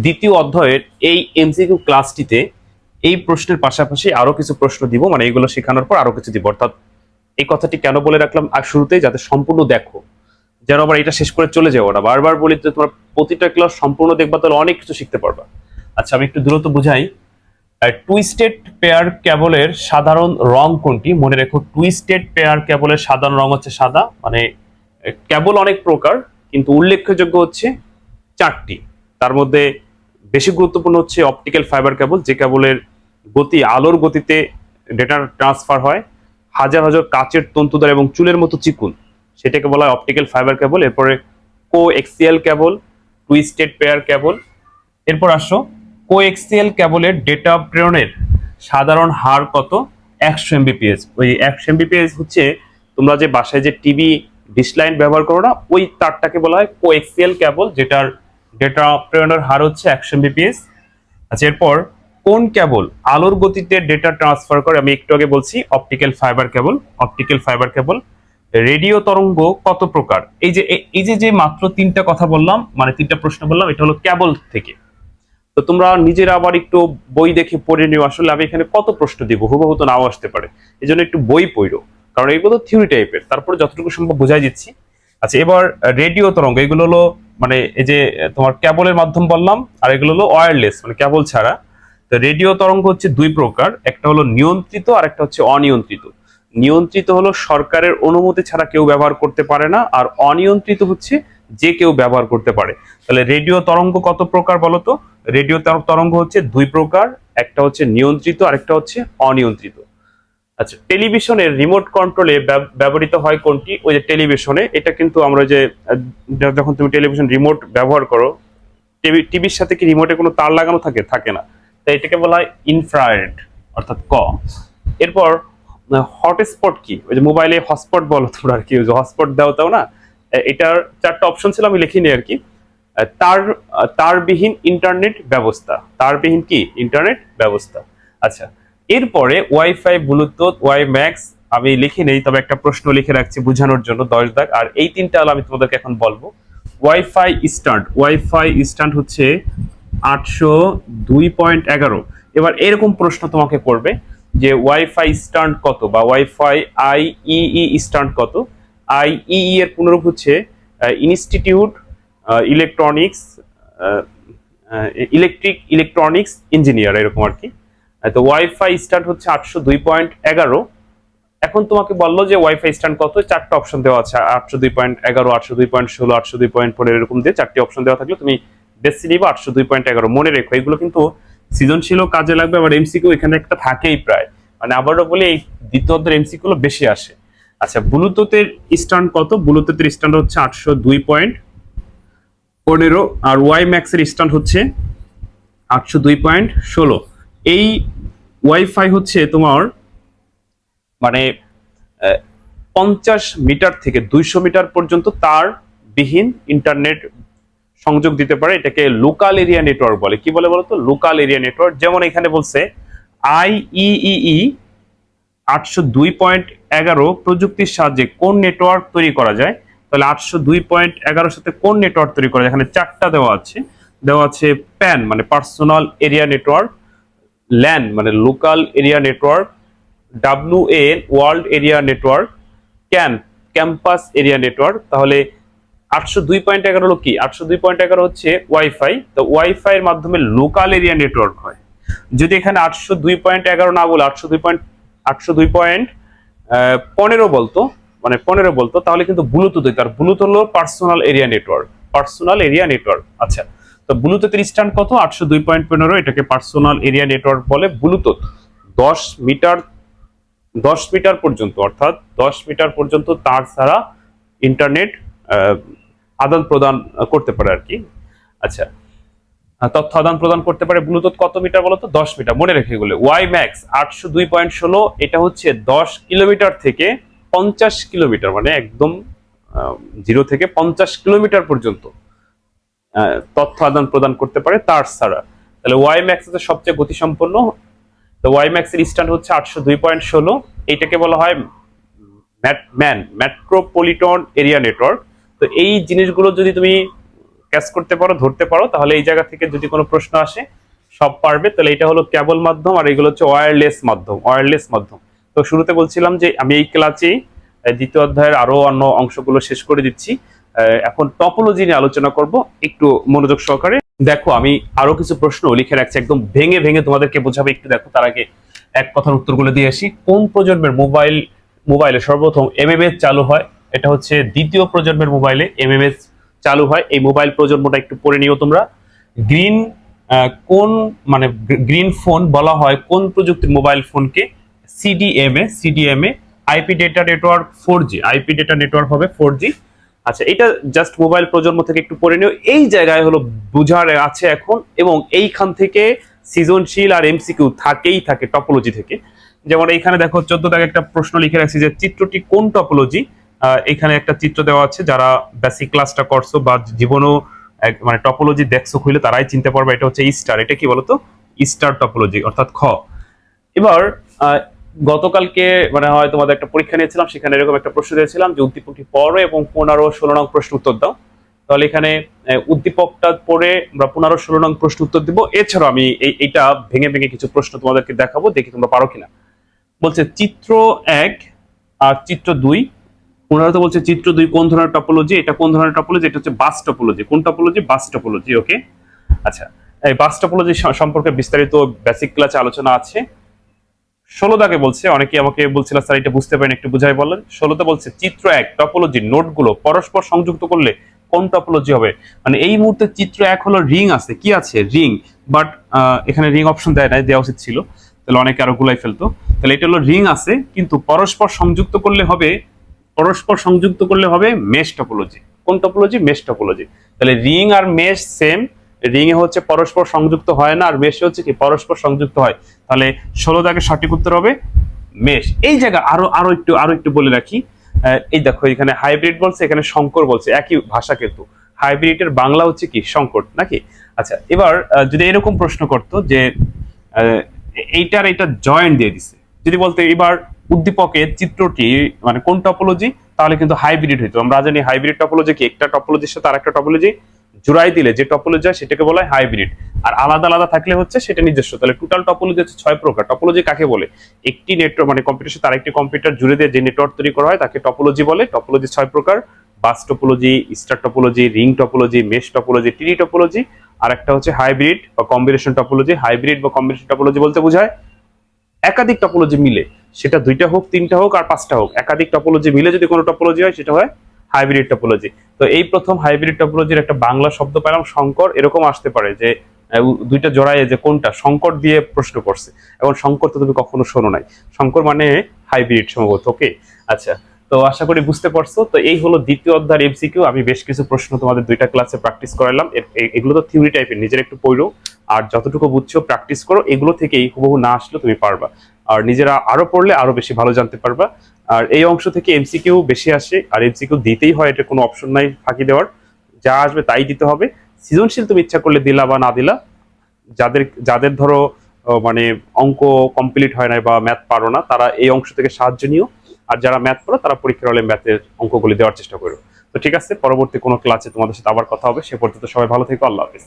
দ্বিতীয় অধ্যায়ের এই এমসিকিউ ক্লাসটিতে এই প্রশ্নের পাশাপাশি আরো কিছু প্রশ্ন দিব, মানে এগুলো শেখানোর পর আরো কিছু দিব। অর্থাৎ এই কথাটি কেন বলে রাখলাম আর শুরুতেই, যাতে সম্পূর্ণ দেখো, যেন আবার এটা শেষ করে চলে যাবো না। বারবার বলি যে তোমার প্রতিটা ক্লাস সম্পূর্ণ দেখবা, তাহলে অনেক কিছু শিখতে পারবা। আচ্ছা, আমি একটু দ্রুত বুঝাই। টুইস্টেড পেয়ার কেবলের সাধারণ রং কোনটি? মনে রেখো, টুইস্টেড পেয়ার কেবলের সাধারণ রং হচ্ছে সাদা। মানে কেবল অনেক প্রকার, কিন্তু উল্লেখযোগ্য হচ্ছে চারটি। তার মধ্যে বেশি গুরুত্বপূর্ণ হচ্ছে অপটিক্যাল ফাইবার কেবল, যে কেবলের গতি আলোর গতিতে ডেটা ট্রান্সফার হয়, হাজার হাজার কাচের তন্তুদার এবং চুলের মতো চিকুন, সেটাকে বলা হয় অপটিক্যাল ফাইবার কেবল। এরপরে কো এক্সিয়াল কেবল, টুইস্টেড পেয়ার কেবল। এরপর আসো, কোএক্সিয়াল কেবলের ডেটা প্রেরণের সাধারণ হার কত? 100 এমবিপিএস। ওই 100 এমবিপিএস হচ্ছে তোমরা যে বাসায় যে টিভি ডিশ লাইন ব্যবহার করো না, ওই তারটাকে বলা হয় কোএক্সিয়াল কেবল, যেটার ডেটা প্রেরণের হার হচ্ছে 100 এমবিপিএস। আচ্ছা, এরপর কোন কেবল আলোর গতিতে ডেটা ট্রান্সফার করে? আমি একটু আগে বলছি optical fibre cable. Optical fibre cable. Radio তরঙ্গ কত প্রকার? এই যে মাত্র তিনটা কথা বললাম, মানে তিনটা প্রশ্ন বললাম, এটা হলো কেবল থেকে। তো তোমরা নিজেরা আবার একটু বই দেখে পড়ে নিও, আসলে আমি এখানে কত প্রশ্ন দিব, হুবহু তো নাও আসতে পারে। এই জন্য একটু বই পড়ো, কারণ এগুলো তো থিওরি টাইপের, তারপরে যতটুকু সম্ভব বোঝাই দিচ্ছি। আচ্ছা, এবার রেডিও তরঙ্গ, এগুলো হলো মানে এই যে তোমার কেবলের মাধ্যম বললাম, আর এগুলো হলো ওয়্যারলেস, মানে কেবল ছাড়া। তো রেডিও তরঙ্গ হচ্ছে দুই প্রকার, একটা হলো নিয়ন্ত্রিত আর একটা হচ্ছে অনিয়ন্ত্রিত। নিয়ন্ত্রিত হলো সরকারের অনুমতি ছাড়া কেউ ব্যবহার করতে পারে না, আর অনিয়ন্ত্রিত হচ্ছে যে কেউ ব্যবহার করতে পারে। তাহলে রেডিও তরঙ্গ কত প্রকার বলো তো? রেডিও তরঙ্গ হচ্ছে দুই প্রকার, একটা হচ্ছে নিয়ন্ত্রিত আর একটা হচ্ছে অনিয়ন্ত্রিত। আচ্ছা, টেলিভিশনের রিমোট কন্ট্রোলে ব্যবহৃত হয় কোনটি? ওই যে টেলিভিশনে, এটা কিন্তু আমরা যে যখন তুমি টেলিভিশন রিমোট ব্যবহার করো, টিভির সাথে কি রিমোটে কোনো তার লাগানো থাকে? থাকে না। তাই এটাকে বলা হয় ইনফ্রারেড, অর্থাৎ ক। এরপর হটস্পট কি? ওই যে মোবাইলে হটস্পট বলো তোমরা আর কি, ওই যে হটস্পট দাও তাও না, এটার চারটা অপশন ছিল, আমি লিখিনি আর কি। তার তারবিহীন ইন্টারনেট ব্যবস্থা। তারবিহীন কি? ইন্টারনেট ব্যবস্থা। আচ্ছা, এরপরে ওয়াইফাই, ব্লুটুথ, ওয়াই ম্যাক্স আমি লিখি নেই, তবে একটা প্রশ্ন লিখে রাখছি বোঝানোর জন্য, 10 দাগ। আর এই তিনটা হলো আমি তোমাদেরকে এখন বলবো। ওয়াইফাই স্ট্যান্ড, ওয়াইফাই স্ট্যান্ড হচ্ছে 802.11। এবার এরকম প্রশ্ন তোমাকে করবে যে ওয়াইফাই স্ট্যান্ড কত, বা ওয়াইফাই আইইই স্ট্যান্ড কত? আইইই এর পুনরূপ হচ্ছে ইনস্টিটিউট ইলেকট্রনিক্স, ইলেকট্রনিক্স ইঞ্জিনিয়ার, এরকম আর কি। তো ওয়াইফাই স্ট্যান্ড হচ্ছে 802.11। এখন তোমাকে বললো যে ওয়াইফাই স্ট্যান্ড কত, চারটা অপশন দেওয়া আছে, 802.11, 802.16, 802.15, এরকম দিয়ে চারটি অপশন দেওয়া থাকলে তুমি বেশি নিবা 802.11। মনে রেখো, এগুলো কিন্তু সৃজনশীল কাজে লাগবে, আবার এমসিকিউ এখানে একটা থাকেই প্রায়। মানে আবারও বলে, এই দ্বিতীয় অধ্যায়ের এমসিকিউ বেশি আসে। আচ্ছা, ব্লুটুথের স্ট্যান্ড কত? ব্লুটুথের স্ট্যান্ড হচ্ছে 802.15, আর ওয়াই ম্যাক্স এর স্ট্যান্ড হচ্ছে 802.16। এই ওয়াইফাই হচ্ছে তোমার মানে 50 মিটার থেকে 200 মিটার পর্যন্ত তার বিহীন ইন্টারনেট সংযোগ দিতে পারে। এটাকে লোকাল এরিয়া নেটওয়ার্ক বলে। কি বলে বলতো? Local area network. যেমন এখানে বলছে আইইই 802.11 প্রযুক্তির সাহায্যে কোন নেটওয়ার্ক তৈরি করা যায়? তাহলে 802.11 সাথে কোন নেটওয়ার্ক তৈরি করা যায়? এখানে চারটা দেওয়া আছে। দেওয়া আছে প্যান মানে পার্সোনাল এরিয়া নেটওয়ার্ক, ল্যান মানে local area network, WAN world area network, campus area network. তাহলে 802.11 হলো কি? 802.11 হচ্ছে ওয়াইফাই। তো ওয়াইফাই এর মাধ্যমে লোকাল এরিয়া নেটওয়ার্ক হয়। যদি এখানে 802.11 না বলে 802.15 বলতো, মানে 15 বলতো, তাহলে কিন্তু ব্লুটুথ হইতো। আর ব্লুটুথ হলো personal area network, personal area network. আচ্ছা, তো ব্লুটুথের স্ট্যান্ড কত? 802.15, এটাকে পার্সোনাল এরিয়া নেটওয়ার্ক বলে। ব্লুটুথ 10 মিটার, 10 মিটার পর্যন্ত, অর্থাৎ 10 মিটার পর্যন্ত তার ছাড়া ইন্টারনেট আদান প্রদান করতে পারে আর কি। আচ্ছা, তথ্য আদান প্রদান করতে পারে। ব্লুটুথ কত মিটার বলতো? 10 মিটার। মনে রেখে এগুলো। ওয়াই ম্যাক্স 802.16, এটা হচ্ছে 10 কিলোমিটার থেকে 50 কিলোমিটার, মানে একদম 0 থেকে 50 কিলোমিটার পর্যন্ত তথ্য আদান প্রদান করতে পারে তার ছাড়া। তাহলে ওয়াই ম্যাক্স হচ্ছে সবচেয়ে গতিসম্পন্ন। তো ওয়াই ম্যাক্স এর স্ট্যান্ড হচ্ছে 802.16। এটাকে বলা হয় মেট্রোপলিটন এরিয়া নেটওয়ার্ক। তো এই জিনিসগুলো যদি তুমি ক্যাচ করতে পারো, ধরতে পারো, তাহলে এই জায়গা থেকে যদি কোনো প্রশ্ন আসে সব পারবে। তাহলে এটা হলো কেবল মাধ্যম, আর এগুলো হচ্ছে ওয়্যারলেস মাধ্যম। ওয়্যারলেস মাধ্যম। তো শুরুতে বলছিলাম যে আমি এই ক্লাসে দ্বিতীয় অধ্যায়ের আরো অন্য অংশগুলো শেষ করে দিচ্ছি। এখন টপোলজি নিয়ে আলোচনা করব, একটু মনোযোগ সহকারে দেখো। আমি আরো কিছু প্রশ্ন লিখে রাখছি, একদম ভেঙে ভেঙে তোমাদেরকে বোঝাবে, একটু দেখো। তার আগে এক কথার উত্তরগুলো দিয়ে আসি। কোন প্রজন্মের মোবাইলে সর্বপ্রথম এমএমএস চালু হয়? এটা হচ্ছে দ্বিতীয় প্রজন্মের মোবাইলে এমএমএস চালু হয়। এই মোবাইল প্রজন্মটা একটু পড়ে নিও তোমরা। গ্রিন কোন মানে গ্রিন ফোন বলা হয় কোন প্রযুক্তির মোবাইল ফোনকে? CDMA. IP data network 4G, IP data network হবে 4G। আচ্ছা, এটা জাস্ট মোবাইল প্রজন্ম থেকে একটু পড়ে নিও। এই জায়গায় হলো বুঝার আছে এখন, এবং এইখান থেকে সৃজনশীল আর এমসিকিউ থাকেই থাকে টপোলজি থেকে। যেমন এইখানে দেখো 14 দাগে একটা প্রশ্ন লিখে রাখছি যে চিত্রটি কোন টপোলজি। এখানে একটা চিত্র দেওয়া আছে, যারা বেসিক ক্লাসটা করছো বা জীবনেও মানে টপোলজি দেখছো খুলে তারাই চিনতে পারবে। এটা হচ্ছে স্টার। এটা কি বলতো? স্টার টপোলজি, অর্থাৎ খ। এবার গতকালকে মানে হয় তোমাদের একটা পরীক্ষা নিয়েছিলাম, সেখানে এরকম একটা প্রশ্ন দিয়েছিলাম যে উদ্দীপকটি পড়ো এবং 15-16 নং প্রশ্ন উত্তর দাও। তাহলে এখানে উদ্দীপকটা পড়ে আমরা 15-16 নং প্রশ্ন উত্তর দিব। এছাড়াও আমি এইটা ভেঙে ভেঙে কিছু প্রশ্ন তোমাদেরকে দেখাবো, দেখি তোমরা পারো কিনা। বলছে চিত্র 1 আর চিত্র 2। পুনরায় বলছে চিত্র 2 কোন ধরনের টপোলজি? এটা কোন ধরনের টপোলজি? এটা হচ্ছে বাস টপোলজি। কোন টপোলজি? Bus topology. ওকে, আচ্ছা। এই বাস টপোলজি সম্পর্কে বিস্তারিত বেসিক ক্লাসে আলোচনা আছে। 16 দাগে বলছে, অনেকে আমাকে বলছিল স্যার এটা বুঝতে পারেন, একটু বুঝাই বলেন। 16তে বলছে চিত্র 1 টপোলজি নোটগুলো পরস্পর সংযুক্ত করলে কোন টপোলজি হবে? মানে এই মুহূর্তে চিত্র 1 হলো রিং আছে, কি আছে? রিং। বাট এখানে রিং অপশন দেয় নাই, দেওয়া উচিত ছিল, তাহলে অনেকে আরো গুলাই ফেলতো। তাহলে এটা হলো রিং আছে, কিন্তু পরস্পর সংযুক্ত করলে হবে মেশ টপোলজি। কোন টপোলজি? Mesh topology. তাহলে রিং আর মেশ সেম। রিং এ হচ্ছে পরস্পর সংযুক্ত হয় না, আর মেশে হচ্ছে কি পরস্পর সংযুক্ত হয়। তাহলে 16 দাগে সঠিক উত্তর হবে মেশ। এই জায়গা আরো একটু বলে রাখি। এই দেখো এখানে হাইব্রিড বলছে, এখানে সংকর বলছে, একই ভাষা কিন্তু। হাইব্রিডের বাংলা হচ্ছে কি? সংকর, নাকি? আচ্ছা, এবার যদি এরকম প্রশ্ন করতো যে এইটা জয়েন্ট দিয়ে দিছে, যদি বলতে এবার উদ্দীপকের চিত্রটি মানে কোন টপোলজি, তাহলে কিন্তু হাইব্রিড হইতো। আমরা জানি হাইব্রিড টপোলজি কি? একটা টপোলজির সাথে আরেকটা টপোলজি জোড়াই দিলে যে টপোলজি হয় সেটাকে বলা হয় হাইব্রিড। আর আলাদা আলাদা থাকলে হচ্ছে সেটা নিজস্ব। তাহলে টোটাল টপোলজি হচ্ছে 6 প্রকার। টপোলজি কাকে বলে? একটি নেটওয়ার্ক মানে কম্পিউটার সাথে আরেকটি কম্পিউটার জুড়ে দিয়ে যে নেটওয়ার্ক তৈরি করা হয় তাকে টপোলজি বলে। টপোলজি 6 প্রকার: bus topology, star topology, ring topology, mesh topology, tree topology. আর একটা হচ্ছে হাইব্রিড বা কম্বিনেশন টপোলজি। হাইব্রিড বা কম্বিনেশন টপোলজি বলতে বোঝায় একাধিক টপোলজি মিলে, সেটা 2টা হোক, 3টা হোক আর 5টা হোক, একাধিক টপোলজি মিলে যদি কোনো টপোলজি হয় সেটা হয় হাইব্রিড টপোলজি। তো এই প্রথম হাইব্রিড টপোলজির একটা বাংলা শব্দ পেলাম সংকর। এরকম আসতে পারে যে 2টা জোড়ায় যে কোনটা, সংকর দিয়ে প্রশ্ন করছে। এখন সংকর তো তুমি কখনো শোনো নাই, সংকর মানে হাইব্রিড সম্ভবত। ওকে, আচ্ছা। তো আশা করি বুঝতে পারছো। তো এই হলো দ্বিতীয় অধ্যায়ের এমসিকিউ। আমি বেশ কিছু প্রশ্ন তোমাদের 2টা ক্লাসে প্র্যাকটিস করালাম। এগুলো তো থিওরি টাইপের, নিজের একটু পড়ো আর যতটুকু বুঝছো প্র্যাকটিস করো। এগুলো থেকেই হুবহু না আসলে তুমি পারবা, আর নিজেরা আরো পড়লে আরো বেশি ভালো জানতে পারবা। আর এই অংশ থেকে এমসিকিউ বেশি আসে, আর এমসিকিউ দিতেই হয়, এটা কোনো অপশন নাই ফাঁকি দেওয়ার। যা আসবে তাই দিতে হবে। সৃজনশীল তুমি ইচ্ছা করলে দিলা বা না দিলা। যাদের ধরো মানে অঙ্ক কমপ্লিট হয় না বা ম্যাথ পারো না, তারা এই অংশ থেকে সাহায্য নিও। আর যারা ম্যাথ পারো তারা পরীক্ষার হলে ম্যাথের অঙ্কগুলি দেওয়ার চেষ্টা করো। তো ঠিক আছে, পরবর্তী কোনো ক্লাসে তোমাদের সাথে আবার কথা হবে। সে পর্যন্ত সবাই ভালো থেকো। আল্লাহ হাফেজ।